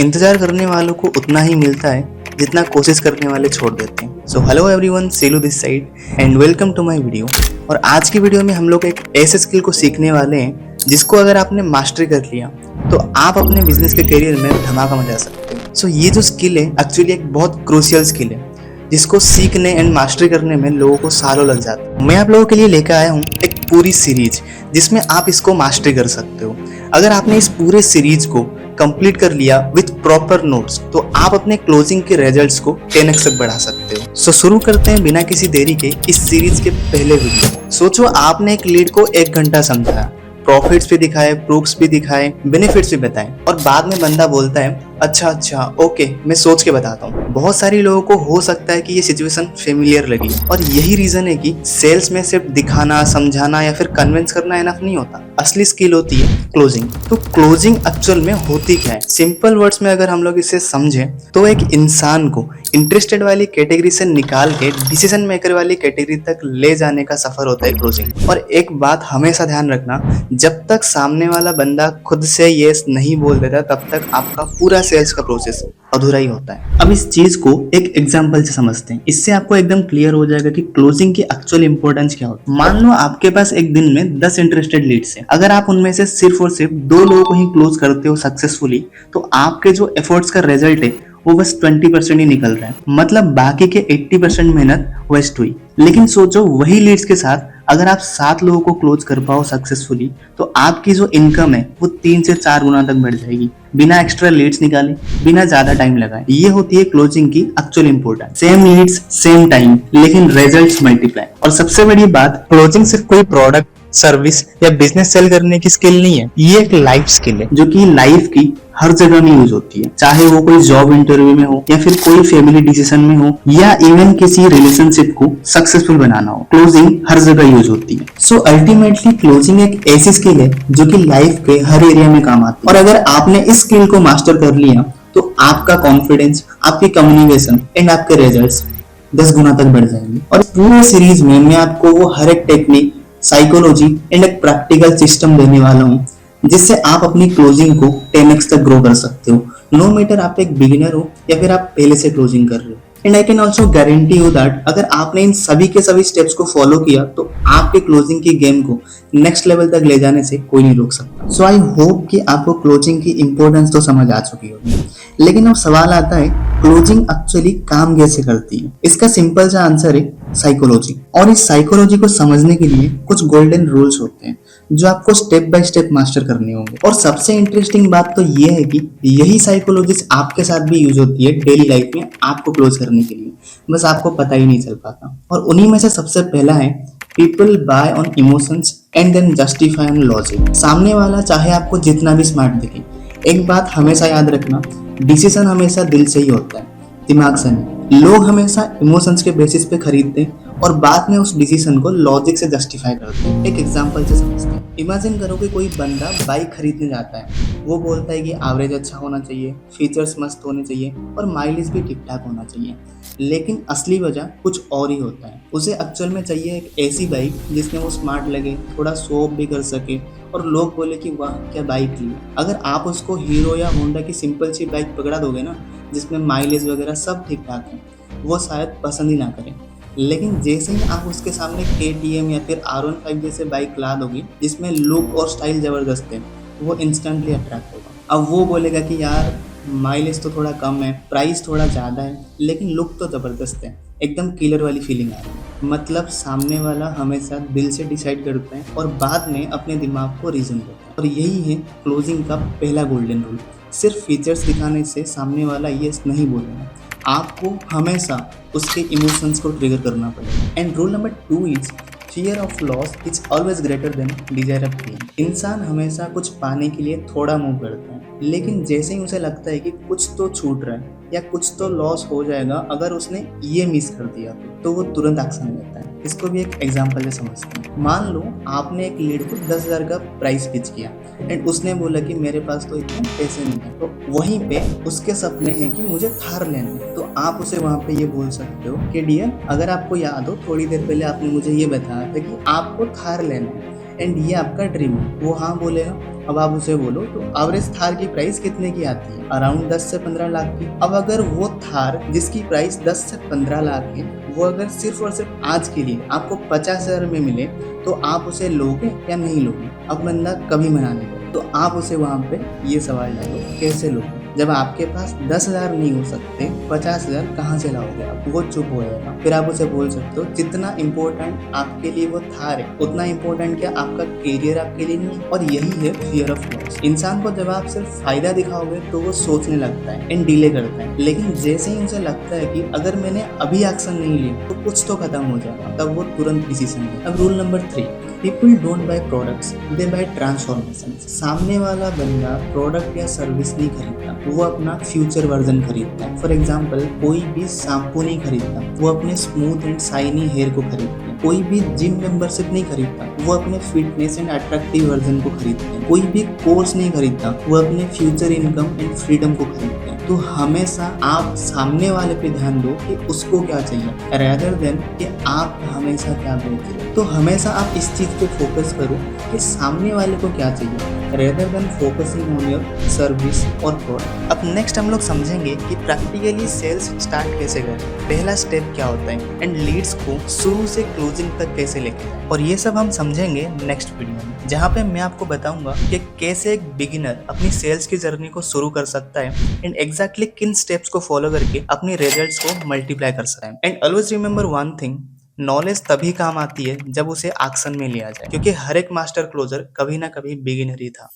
इंतजार करने वालों को उतना ही मिलता है जितना कोशिश करने वाले छोड़ देते हैं। So hello everyone, Selu this side and welcome to my video. और आज की वीडियो में हम लोग एक ऐसे स्किल को सीखने वाले हैं जिसको अगर आपने मास्टरी कर लिया तो आप अपने बिजनेस के करियर में धमाका मचा सकते हो। सो ये जो स्किल है एक्चुअली एक बहुत क्रूशियल स्किल है जिसको सीखने एंड मास्टरी करने में लोगों को सालों लग जाते हैं। मैं आप लोगों के लिए लेकर आया हूँ एक पूरी सीरीज जिसमें आप इसको मास्टरी कर सकते हो। अगर आपने इस पूरे सीरीज को कंप्लीट कर लिया विथ प्रॉपर नोट्स तो आप अपने क्लोजिंग के रिजल्ट्स को 10x तक बढ़ा सकते हो। सो शुरू करते हैं बिना किसी देरी के इस सीरीज के पहले वीडियो। सोचो आपने एक लीड को 1 घंटा समझाया, प्रॉफिट्स भी दिखाए, प्रूफ्स भी दिखाए, बेनिफिट्स भी बताए और बाद में बंदा बोलता है अच्छा ओके मैं सोच के बताता हूँ। बहुत सारे लोगों को हो सकता है कि ये सिचुएशन फेमिलियर लगी और यही रीजन है कि सेल्स में सिर्फ दिखाना, समझाना या फिर कन्विंस करना इनफ नहीं होता। असली स्किल होती है क्लोजिंग। तो क्लोजिंग एक्चुअल में होती क्या है? सिंपल वर्ड्स में अगर हम लोग इसे समझें तो एक इंसान को इंटरेस्टेड वाली कैटेगरी से निकाल के डिसीजन मेकर वाली कैटेगरी तक ले जाने का सफर होता है क्लोजिंग। और एक बात हमेशा ध्यान रखना, जब तक सामने वाला बंदा खुद से यस नहीं बोल देता तब तक आपका पूरा सेल्स का प्रोसेस अधूरा ही होता है। अब इस चीज को एक एग्जांपल से समझते हैं, इससे आपको एकदम क्लियर हो जाएगा कि क्लोजिंग की एक्चुअल इंपॉर्टेंस क्या होती है। मान लो आपके पास एक दिन में 10 इंटरेस्टेड लीड्स हैं। अगर आप उनमें से सिर्फ और सिर्फ 2 लोगों को ही क्लोज करते हो सक्सेसफुली तो आपके जो एफर्ट्स का रिजल्ट है वो बस 20% ही निकल रहा है। मतलब बाकी के 80% मेहनत वेस्ट हुई। लेकिन सोचो वही लीड्स के साथ अगर आप 7 लोगों को क्लोज कर पाओ सक्सेसफुली तो आपकी जो इनकम है वो 3 से 4 गुना तक बढ़ जाएगी, बिना एक्स्ट्रा लीड्स निकाले, बिना ज्यादा टाइम लगाए। ये होती है क्लोजिंग की actual importance. Same leads same time लेकिन रिजल्ट्स मल्टीप्लाई। और सबसे बड़ी बात, क्लोजिंग सिर्फ कोई प्रोडक्ट, सर्विस या बिजनेस सेल करने की स्किल नहीं है, ये एक लाइफ स्किल है जो कि लाइफ की हर जगह में यूज होती है। चाहे वो कोई जॉब इंटरव्यू में हो या फिर कोई फैमिली डिसीजन में हो या इवन किसी रिलेशनशिप को सक्सेसफुल बनाना हो, क्लोजिंग हर जगह यूज होती है। सो अल्टीमेटली क्लोजिंग एक ऐसी स्किल है जो कि लाइफ के हर एरिया में काम आती है। और अगर आपने इस स्किल को मास्टर कर लिया तो आपका कॉन्फिडेंस, आपकी कम्युनिकेशन एंड आपके रिजल्ट्स 10 गुना तक बढ़ जाएंगे। और पूरे सीरीज में मैं आपको वो हर एक टेक्निक, साइकोलॉजी एंड एक प्रैक्टिकल सिस्टम देने वाला हूँ जिससे आप अपनी क्लोजिंग को 10x तक ग्रो कर सकते हो। नो मैटर आप एक बिगिनर हो या फिर आप पहले से क्लोजिंग कर रहे हो। And I can also guarantee you that अगर आपने इन सभी के सभी स्टेप्स को फॉलो किया तो आपके क्लोजिंग की गेम को नेक्स्ट लेवल तक ले जाने से कोई नहीं रोक सकता। सो आई होप कि आपको क्लोजिंग की इंपॉर्टेंस तो समझ आ चुकी होगी। लेकिन अब सवाल आता है क्लोजिंग एक्चुअली काम कैसे करती है? इसका सिंपल सा आंसर है साइकोलॉजी। और इस साइकोलॉजी को समझने के लिए कुछ गोल्डन रूल्स होते हैं जो आपको स्टेप बाय स्टेप मास्टर करने होंगे। और सबसे इंटरेस्टिंग बात तो ये है कि यही साइकोलॉजी आपके साथ भी यूज होती है डेली लाइफ में आपको क्लोज करने के लिए, बस आपको पता ही नहीं चल पाता। और उन्हीं में से सबसे पहला है people buy on emotions and then justify on logic. सामने वाला चाहे आपको जितना भी स्मार्ट दिखे, एक बात हमेशा याद रखना, डिसीजन हमेशा दिल से ही होता है, दिमाग से नहीं। लोग हमेशा इमोशंस के बेसिस पे खरीदते हैं और बाद में उस डिसीजन को लॉजिक से जस्टिफाई करते हैं। एक एग्जांपल से समझते हैं। इमेजिन करो कि कोई बंदा बाइक खरीदने जाता है। वो बोलता है कि एवरेज अच्छा होना चाहिए, फीचर्स मस्त होने चाहिए और माइलेज भी ठीक ठाक होना चाहिए। लेकिन असली वजह कुछ और ही होता है। उसे एक्चुअल में चाहिए एक ऐसी बाइक जिसमें वो स्मार्ट लगे, थोड़ा शो ऑफ भी कर सके और लोग बोले कि वाह क्या बाइक ली। अगर आप उसको हीरो या होंडा की सिंपल सी बाइक पकड़ा दोगे ना जिसमें माइलेज वगैरह सब ठीक ठाक है, वो शायद पसंद ही ना करें। लेकिन जैसे ही आप उसके सामने KTM या फिर R15 जैसे बाइक ला दोगे जिसमें लुक और स्टाइल जबरदस्त है, वो इंस्टेंटली अट्रैक्ट होगा। अब वो बोलेगा कि यार माइलेज तो थोड़ा कम है, प्राइस थोड़ा ज़्यादा है, लेकिन लुक तो ज़बरदस्त है, एकदम किलर वाली फीलिंग आ रही है। मतलब सामने वाला हमेशा दिल से डिसाइड करता है और बाद में अपने दिमाग को रीजन देता है। और यही है क्लोजिंग का पहला गोल्डन रूल। सिर्फ फीचर्स दिखाने से सामने वाला यस नहीं बोलेगा, आपको हमेशा उसके इमोशंस को ट्रिगर करना पड़ेगा। And rule number 2 is fear of loss is always greater than desire of gain. इंसान हमेशा कुछ पाने के लिए थोड़ा मूव करता है, लेकिन जैसे ही उसे लगता है कि कुछ तो छूट रहा है या कुछ तो लॉस हो जाएगा अगर उसने ये मिस कर दिया तो वो तुरंत एक्शन लेता है। इसको भी एक एग्जांपल से समझते हैं। मान लो आपने एक लीड को 10,000 का प्राइस पिच किया एंड उसने बोला कि मेरे पास तो इतने पैसे नहीं है। तो वहीं पे उसके सपने हैं कि मुझे थार लेना है। तो आप उसे वहाँ पे ये बोल सकते हो कि डियर, अगर आपको याद हो थोड़ी देर पहले आपने मुझे ये बताया था कि आपको थार लेना है एंड ये आपका ड्रीम है। वो हाँ बोलेगा। अब आप उसे बोलो तो एवरेज थार की प्राइस कितने की आती है? अराउंड 10 से 15 लाख की। अब अगर वो थार जिसकी प्राइस 10 से 15 लाख है, वो अगर सिर्फ और सिर्फ आज के लिए आपको 50,000 में मिले तो आप उसे लोगे या नहीं लोगे? अब बंदा कभी मना नहीं करे, तो आप उसे वहाँ पे ये सवाल डालो, कैसे लोगे? जब आपके पास 10,000 नहीं हो सकते, 50,000 कहाँ से लाओगे आप? वो चुप हो जाएगा। फिर आप उसे बोल सकते हो जितना इम्पोर्टेंट आपके लिए वो थार है, उतना इम्पोर्टेंट क्या आपका करियर आपके लिए नहीं? और यही है फियर ऑफ लॉस। इंसान को जब आप सिर्फ फायदा दिखाओगे तो वो सोचने लगता है एंड डिले करता है, लेकिन जैसे ही उसे लगता है कि अगर मैंने अभी एक्शन नहीं लिया तो कुछ तो खत्म हो जाएगा, तब वो तुरंत डिसीजन ले। अब rule number 3, people don't buy products, they buy transformation. सामने वाला बंदा प्रोडक्ट या सर्विस नहीं खरीदता, वो अपना फ्यूचर वर्जन खरीदता है। फॉर एग्जाम्पल, कोई भी शैम्पू नहीं खरीदता, वो अपने स्मूथ एंड शाइनी हेयर को खरीदता है। कोई भी जिम मेंबरशिप नहीं खरीदता, वो अपने फिटनेस एंड अट्रैक्टिव वर्जन को खरीदते हैं। कोई भी कोर्स नहीं खरीदता, वो अपने फ्यूचर इनकम एंड फ्रीडम को खरीदते हैं। तो हमेशा आप सामने वाले पे ध्यान दो कि उसको क्या चाहिए, रेदर देन कि आप हमेशा क्या बेच रहे हो। तो हमेशा आप इस चीज पे फोकस करो कि सामने वाले को क्या चाहिए, rather than focusing on your service और प्रोडक्ट। अब नेक्स्ट हम लोग समझेंगे कि प्रैक्टिकली सेल्स स्टार्ट कैसे करें, पहला स्टेप क्या होता है एंड लीड्स को शुरू से क्लोजिंग तक कैसे लेके जाएं। और ये सब हम समझेंगे नेक्स्ट वीडियो में, जहाँ पे मैं आपको बताऊंगा कि कैसे एक बिगिनर अपनी सेल्स की जर्नी को शुरू कर सकता है एंड एग्जैक्टली किन स्टेप्स को फॉलो करके अपनी रिजल्ट्स को मल्टीप्लाई कर सकता है। And always remember one thing, knowledge तभी काम आती है जब उसे एक्शन में लिया जाए, क्योंकि हर एक मास्टर क्लोजर कभी ना कभी बिगिनर ही था।